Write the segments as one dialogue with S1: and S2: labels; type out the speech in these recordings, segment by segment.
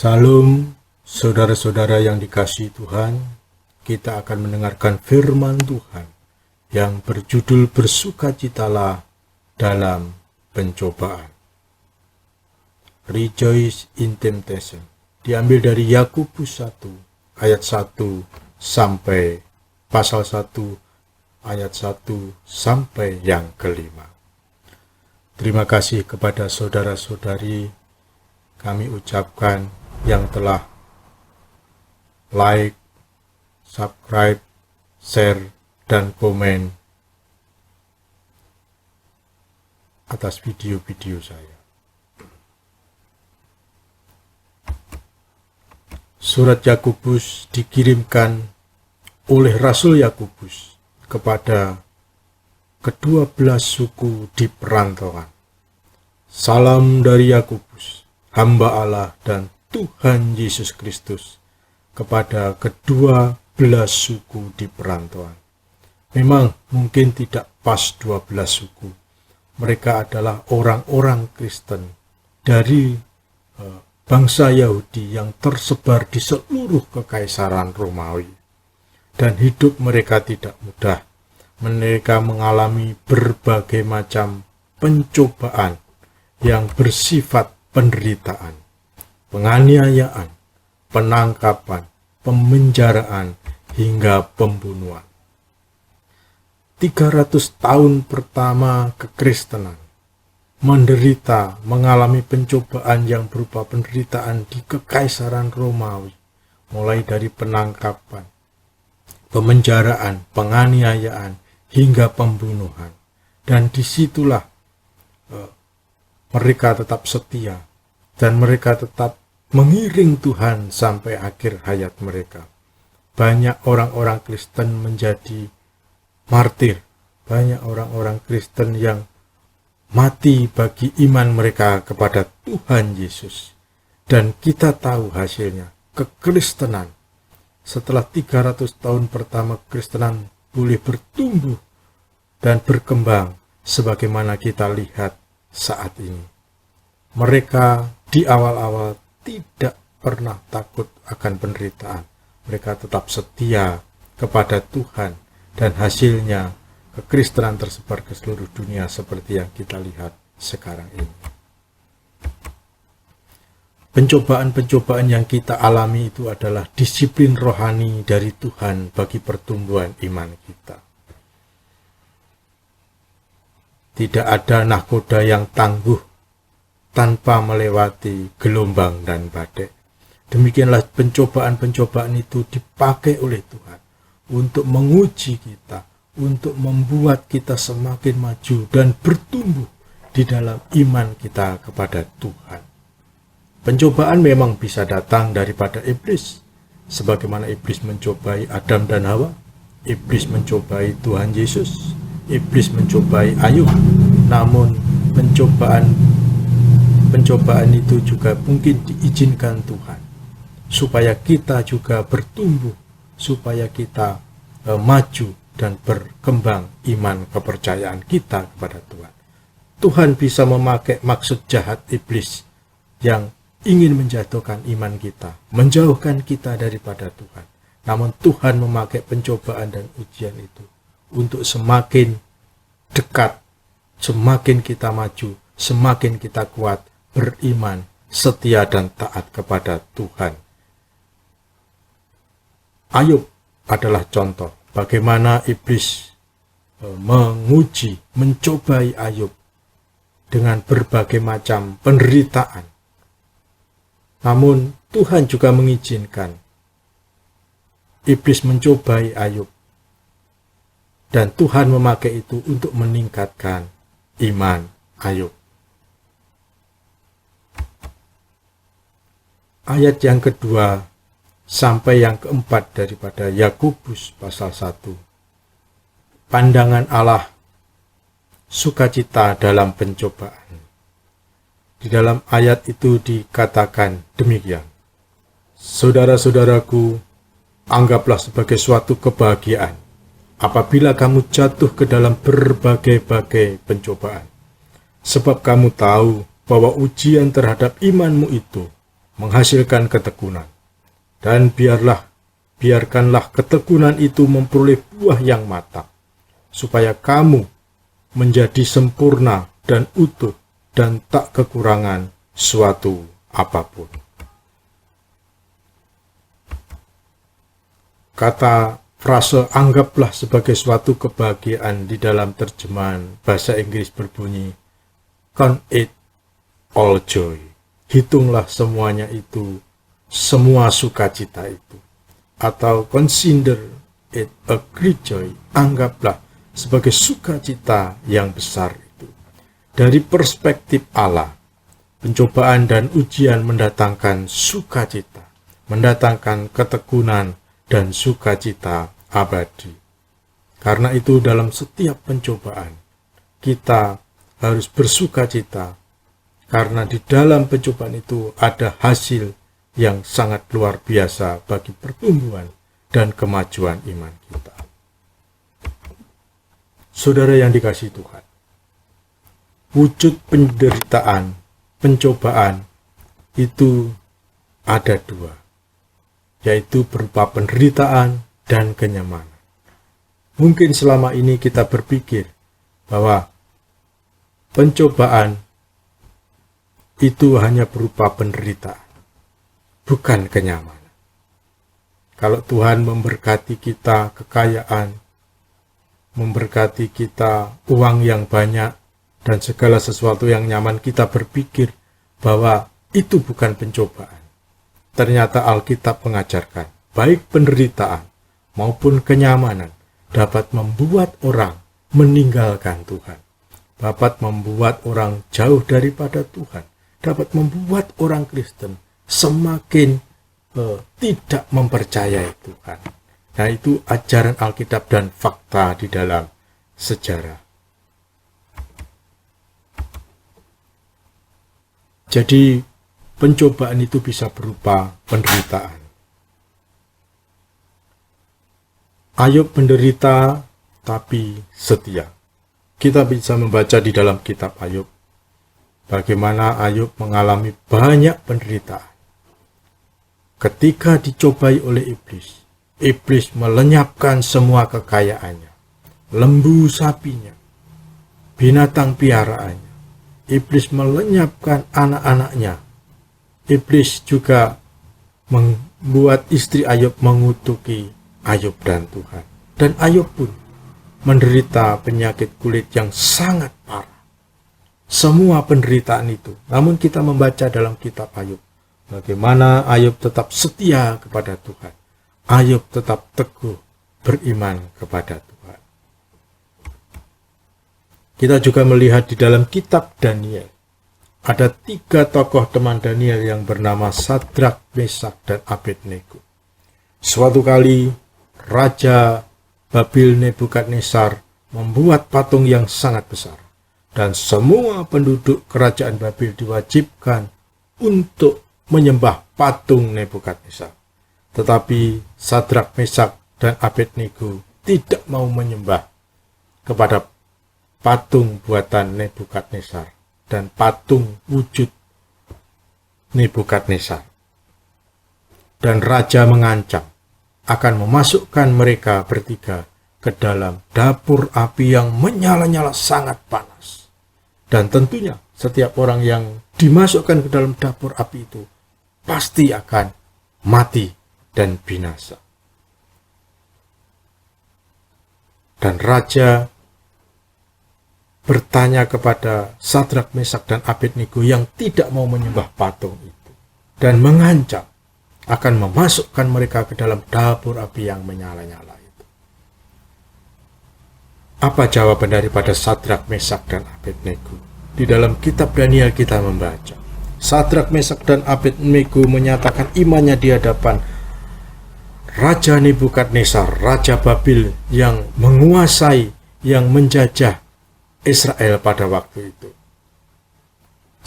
S1: Salam, saudara-saudara yang dikasihi Tuhan. Kita akan mendengarkan firman Tuhan yang berjudul Bersukacitalah dalam pencobaan. Rejoice in temptation. Diambil dari Yakobus 1 ayat 1 sampai pasal 1 ayat 1 sampai yang kelima. Terima kasih kepada saudara-saudari kami ucapkan yang telah like, subscribe, share, dan komen atas video-video saya. Surat Yakobus dikirimkan oleh Rasul Yakobus kepada ke-12 suku di perantauan. Salam dari Yakobus, hamba Allah dan Tuhan Yesus Kristus, kepada ke-12 suku di perantauan. Memang mungkin tidak pas 12 suku. Mereka adalah orang-orang Kristen dari bangsa Yahudi yang tersebar di seluruh kekaisaran Romawi. Dan hidup mereka tidak mudah. Mereka mengalami berbagai macam pencobaan yang bersifat penderitaan, penganiayaan, penangkapan, pemenjaraan, hingga pembunuhan. 300 tahun pertama kekristenan mengalami pencobaan yang berupa penderitaan di kekaisaran Romawi, mulai dari penangkapan, pemenjaraan, penganiayaan, hingga pembunuhan. Dan disitulah mereka tetap setia dan mereka tetap mengiring Tuhan sampai akhir hayat mereka. Banyak orang-orang Kristen menjadi martir, banyak orang-orang Kristen yang mati bagi iman mereka kepada Tuhan Yesus. Dan kita tahu hasilnya, kekristenan setelah 300 tahun pertama kekristenan boleh bertumbuh dan berkembang sebagaimana kita lihat saat ini. Mereka di awal-awal tidak pernah takut akan penderitaan. Mereka tetap setia kepada Tuhan dan hasilnya kekristenan tersebar ke seluruh dunia seperti yang kita lihat sekarang ini. Pencobaan-pencobaan yang kita alami itu adalah disiplin rohani dari Tuhan bagi pertumbuhan iman kita. Tidak ada nahkoda yang tangguh tanpa melewati gelombang dan badai. Demikianlah pencobaan-pencobaan itu dipakai oleh Tuhan untuk menguji kita, untuk membuat kita semakin maju dan bertumbuh di dalam iman kita kepada Tuhan. Pencobaan memang bisa datang daripada iblis, sebagaimana iblis mencobai Adam dan Hawa, iblis mencobai Tuhan Yesus, iblis mencobai Ayub. Namun pencobaan itu juga mungkin diizinkan Tuhan supaya kita juga bertumbuh, supaya kita maju dan berkembang iman kepercayaan kita kepada Tuhan. Tuhan bisa memakai maksud jahat iblis yang ingin menjatuhkan iman kita, menjauhkan kita daripada Tuhan. Namun Tuhan memakai pencobaan dan ujian itu untuk semakin dekat, semakin kita maju, semakin kita kuat, beriman, setia dan taat kepada Tuhan. Ayub adalah contoh bagaimana iblis menguji, mencobai Ayub dengan berbagai macam penderitaan. Namun Tuhan juga mengizinkan iblis mencobai Ayub. Dan Tuhan memakai itu untuk meningkatkan iman Ayub. Ayat yang kedua sampai yang keempat daripada Yakobus pasal 1. Pandangan Allah, sukacita dalam pencobaan. Di dalam ayat itu dikatakan demikian. Saudara-saudaraku, anggaplah sebagai suatu kebahagiaan apabila kamu jatuh ke dalam berbagai-bagai pencobaan. Sebab kamu tahu bahwa ujian terhadap imanmu itu menghasilkan ketekunan. Dan biarkanlah ketekunan itu memperoleh buah yang matang, supaya kamu menjadi sempurna dan utuh dan tak kekurangan suatu apapun. Kata frase anggaplah sebagai suatu kebahagiaan di dalam terjemahan bahasa Inggris berbunyi, count it all joy. Hitunglah semuanya itu, semua sukacita itu. Atau consider it a great joy. Anggaplah sebagai sukacita yang besar itu. Dari perspektif Allah, pencobaan dan ujian mendatangkan sukacita, mendatangkan ketekunan dan sukacita abadi. Karena itu dalam setiap pencobaan, kita harus bersukacita, karena di dalam pencobaan itu ada hasil yang sangat luar biasa bagi pertumbuhan dan kemajuan iman kita. Saudara yang dikasihi Tuhan, wujud penderitaan, pencobaan itu ada dua, yaitu berupa penderitaan dan kenyamanan. Mungkin selama ini kita berpikir bahwa pencobaan itu hanya berupa penderitaan, bukan kenyamanan. Kalau Tuhan memberkati kita kekayaan, memberkati kita uang yang banyak, dan segala sesuatu yang nyaman, kita berpikir bahwa itu bukan pencobaan. Ternyata Alkitab mengajarkan, baik penderitaan maupun kenyamanan dapat membuat orang meninggalkan Tuhan, dapat membuat orang jauh daripada Tuhan, dapat membuat orang Kristen semakin tidak mempercayai Tuhan. Nah, itu ajaran Alkitab dan fakta di dalam sejarah. Jadi, pencobaan itu bisa berupa penderitaan. Ayub menderita tapi setia. Kita bisa membaca di dalam kitab Ayub bagaimana Ayub mengalami banyak penderitaan. Ketika dicobai oleh iblis, iblis melenyapkan semua kekayaannya, lembu sapinya, binatang piaraannya. Iblis melenyapkan anak-anaknya. Iblis juga membuat istri Ayub mengutuki Ayub dan Tuhan. Dan Ayub pun menderita penyakit kulit yang sangat parah. Semua penderitaan itu. Namun kita membaca dalam kitab Ayub, bagaimana Ayub tetap setia kepada Tuhan. Ayub tetap teguh beriman kepada Tuhan. Kita juga melihat di dalam kitab Daniel, ada 3 tokoh teman Daniel yang bernama Sadrak, Mesak, dan Abednego. Suatu kali, Raja Babil Nebukadnezar membuat patung yang sangat besar, dan semua penduduk kerajaan Babil diwajibkan untuk menyembah patung Nebukadnezar. Tetapi Sadrak, Mesak, dan Abednego tidak mau menyembah kepada patung buatan Nebukadnezar dan patung wujud Nebukadnezar. Dan raja mengancam akan memasukkan mereka bertiga ke dalam dapur api yang menyala-nyala sangat panas. Dan tentunya setiap orang yang dimasukkan ke dalam dapur api itu pasti akan mati dan binasa. Dan raja bertanya kepada Sadrak, Mesak, dan Abednego yang tidak mau menyembah patung itu, dan mengancam akan memasukkan mereka ke dalam dapur api yang menyala-nyala itu. Apa jawaban daripada Sadrak, Mesak, dan Abednego? Di dalam kitab Daniel kita membaca, Sadrak, Mesak, dan Abednego menyatakan imannya di hadapan Raja Nebukadnezar, Raja Babil yang menguasai, yang menjajah Israel pada waktu itu.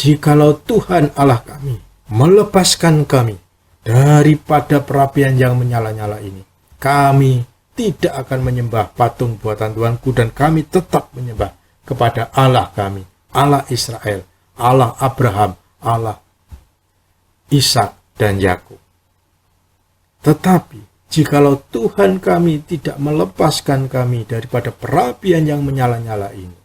S1: Jikalau Tuhan Allah kami melepaskan kami daripada perapian yang menyala-nyala ini, kami tidak akan menyembah patung buatan Tuanku, dan kami tetap menyembah kepada Allah kami, Allah Israel, Allah Abraham, Allah Ishak, dan Yakub. Tetapi jikalau Tuhan kami tidak melepaskan kami daripada perapian yang menyala-nyala ini,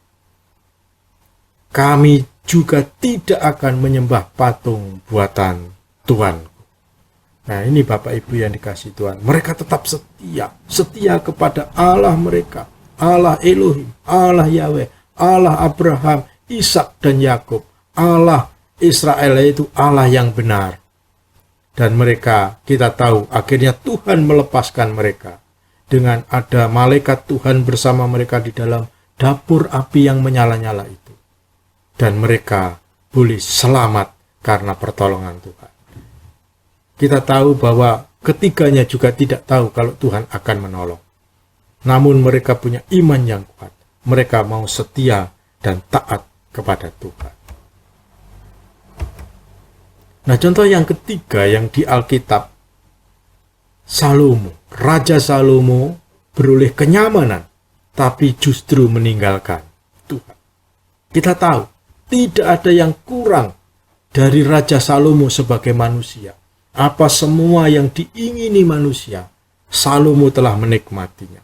S1: kami juga tidak akan menyembah patung buatan Tuhan. Nah, ini Bapak Ibu yang dikasihi Tuhan. Mereka tetap setia kepada Allah mereka, Allah Elohim, Allah Yahweh, Allah Abraham, Ishak dan Yakub, Allah Israel, yaitu Allah yang benar. Dan mereka, kita tahu, akhirnya Tuhan melepaskan mereka dengan ada malaikat Tuhan bersama mereka di dalam dapur api yang menyala-nyala itu. Dan mereka boleh selamat karena pertolongan Tuhan. Kita tahu bahwa ketiganya juga tidak tahu kalau Tuhan akan menolong. Namun mereka punya iman yang kuat. Mereka mau setia dan taat kepada Tuhan. Nah, contoh yang ketiga yang di Alkitab, Salomo. Raja Salomo beroleh kenyamanan, tapi justru meninggalkan Tuhan. Kita tahu, tidak ada yang kurang dari Raja Salomo sebagai manusia. Apa semua yang diingini manusia, Salomo telah menikmatinya.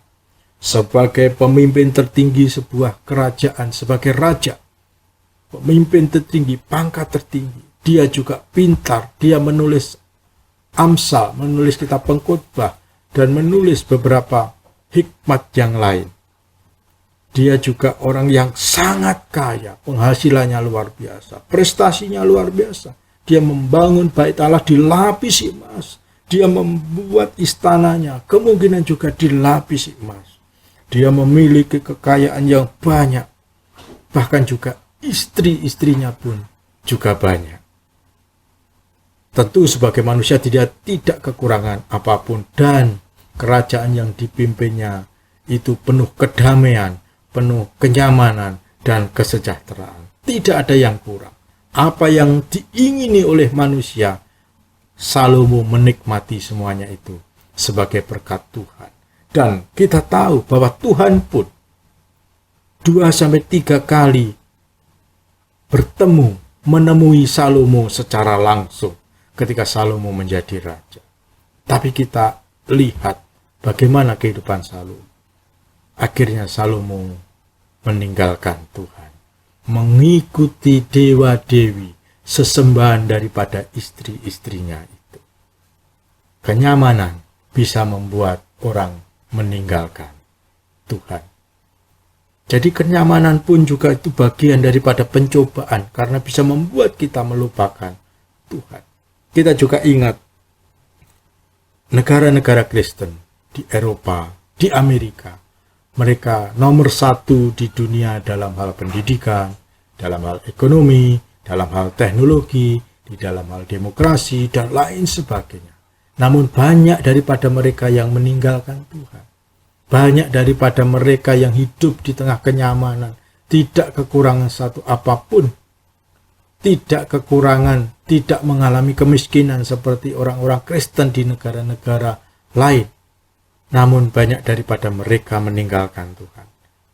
S1: Sebagai pemimpin tertinggi sebuah kerajaan, sebagai raja, pemimpin tertinggi, pangkat tertinggi, dia juga pintar. Dia menulis Amsal, menulis kitab pengkhotbah, dan menulis beberapa hikmat yang lain. Dia juga orang yang sangat kaya, penghasilannya luar biasa, prestasinya luar biasa. Dia membangun bait Allah dilapisi emas. Dia membuat istananya kemungkinan juga dilapisi emas. Dia memiliki kekayaan yang banyak. Bahkan juga istri-istrinya pun juga banyak. Tentu sebagai manusia dia tidak kekurangan apapun. Dan kerajaan yang dipimpinnya itu penuh kedamaian, penuh kenyamanan dan kesejahteraan. Tidak ada yang kurang. Apa yang diingini oleh manusia, Salomo menikmati semuanya itu sebagai berkat Tuhan. Dan kita tahu bahwa Tuhan pun 2-3 kali bertemu, menemui Salomo secara langsung ketika Salomo menjadi raja. Tapi kita lihat bagaimana kehidupan Salomo. Akhirnya Salomo meninggalkan Tuhan, mengikuti dewa-dewi, sesembahan daripada istri-istrinya itu. Kenyamanan bisa membuat orang meninggalkan Tuhan. Jadi kenyamanan pun juga itu bagian daripada pencobaan, karena bisa membuat kita melupakan Tuhan. Kita juga ingat negara-negara Kristen di Eropa, di Amerika, mereka nomor 1 di dunia dalam hal pendidikan, dalam hal ekonomi, dalam hal teknologi, di dalam hal demokrasi, dan lain sebagainya. Namun banyak daripada mereka yang meninggalkan Tuhan. Banyak daripada mereka yang hidup di tengah kenyamanan, tidak kekurangan satu apapun. Tidak kekurangan, tidak mengalami kemiskinan seperti orang-orang Kristen di negara-negara lain. Namun banyak daripada mereka meninggalkan Tuhan.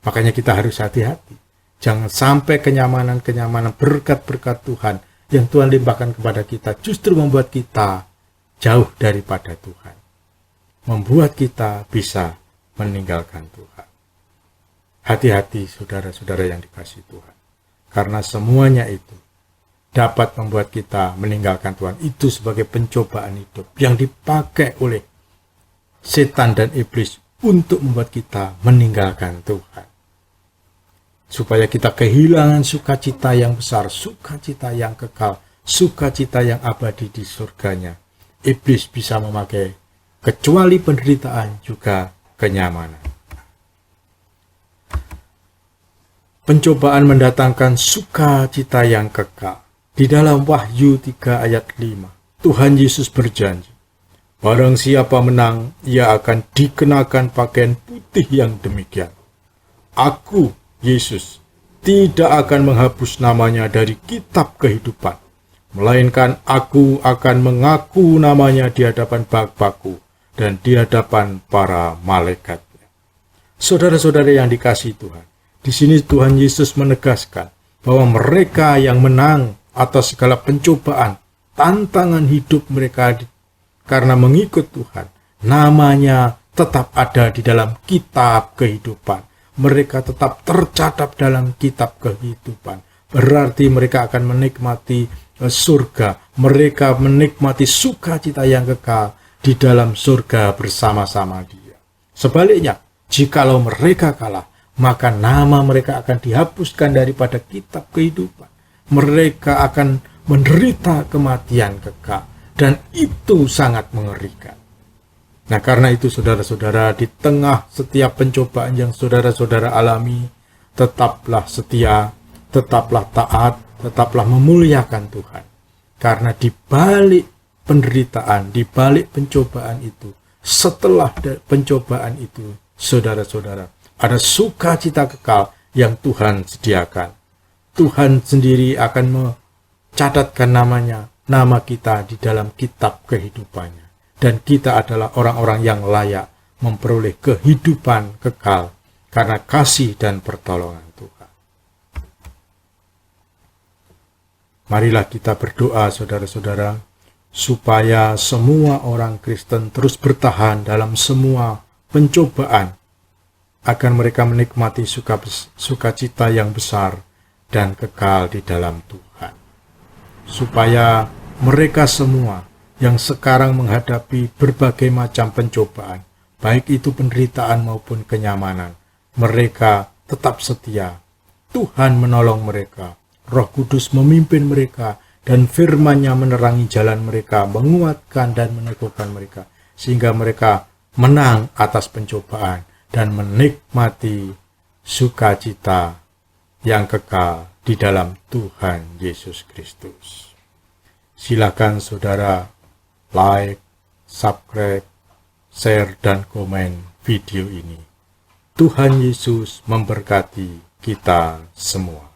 S1: Makanya kita harus hati-hati. Jangan sampai kenyamanan-kenyamanan, berkat-berkat Tuhan yang Tuhan limpahkan kepada kita justru membuat kita jauh daripada Tuhan. Membuat kita bisa meninggalkan Tuhan. Hati-hati saudara-saudara yang dikasihi Tuhan. Karena semuanya itu dapat membuat kita meninggalkan Tuhan. Itu sebagai pencobaan hidup yang dipakai oleh setan dan iblis untuk membuat kita meninggalkan Tuhan. Supaya kita kehilangan sukacita yang besar, sukacita yang kekal, sukacita yang abadi di surganya. Iblis bisa memakai kecuali penderitaan juga kenyamanan. Pencobaan mendatangkan sukacita yang kekal. Di dalam Wahyu 3 ayat 5, Tuhan Yesus berjanji, barang siapa menang, ia akan dikenakan pakaian putih yang demikian. Aku, Yesus, tidak akan menghapus namanya dari kitab kehidupan, melainkan aku akan mengaku namanya di hadapan Bapa-Ku dan di hadapan para malaikatnya. Saudara-saudara yang dikasihi Tuhan, di sini Tuhan Yesus menegaskan bahwa mereka yang menang atas segala pencobaan, tantangan hidup mereka karena mengikut Tuhan, namanya tetap ada di dalam kitab kehidupan. Mereka tetap tercatat dalam kitab kehidupan. Berarti mereka akan menikmati surga. Mereka menikmati sukacita yang kekal di dalam surga bersama-sama Dia. Sebaliknya, jikalau mereka kalah, maka nama mereka akan dihapuskan daripada kitab kehidupan. Mereka akan menderita kematian kekal. Dan itu sangat mengerikan. Nah, karena itu saudara-saudara, di tengah setiap pencobaan yang saudara-saudara alami, tetaplah setia, tetaplah taat, tetaplah memuliakan Tuhan. Karena di balik penderitaan, di balik pencobaan itu, setelah pencobaan itu, saudara-saudara, ada sukacita kekal yang Tuhan sediakan. Tuhan sendiri akan mencatatkan nama kita di dalam kitab kehidupannya. Dan kita adalah orang-orang yang layak memperoleh kehidupan kekal karena kasih dan pertolongan Tuhan. Marilah kita berdoa, saudara-saudara, supaya semua orang Kristen terus bertahan dalam semua pencobaan, agar mereka menikmati sukacita yang besar dan kekal di dalam Tuhan. Supaya mereka semua yang sekarang menghadapi berbagai macam pencobaan, baik itu penderitaan maupun kenyamanan, mereka tetap setia. Tuhan menolong mereka, Roh Kudus memimpin mereka, dan firman-Nya menerangi jalan mereka, menguatkan dan meneguhkan mereka, sehingga mereka menang atas pencobaan dan menikmati sukacita yang kekal di dalam Tuhan Yesus Kristus. Silakan saudara like, subscribe, share, dan komen video ini. Tuhan Yesus memberkati kita semua.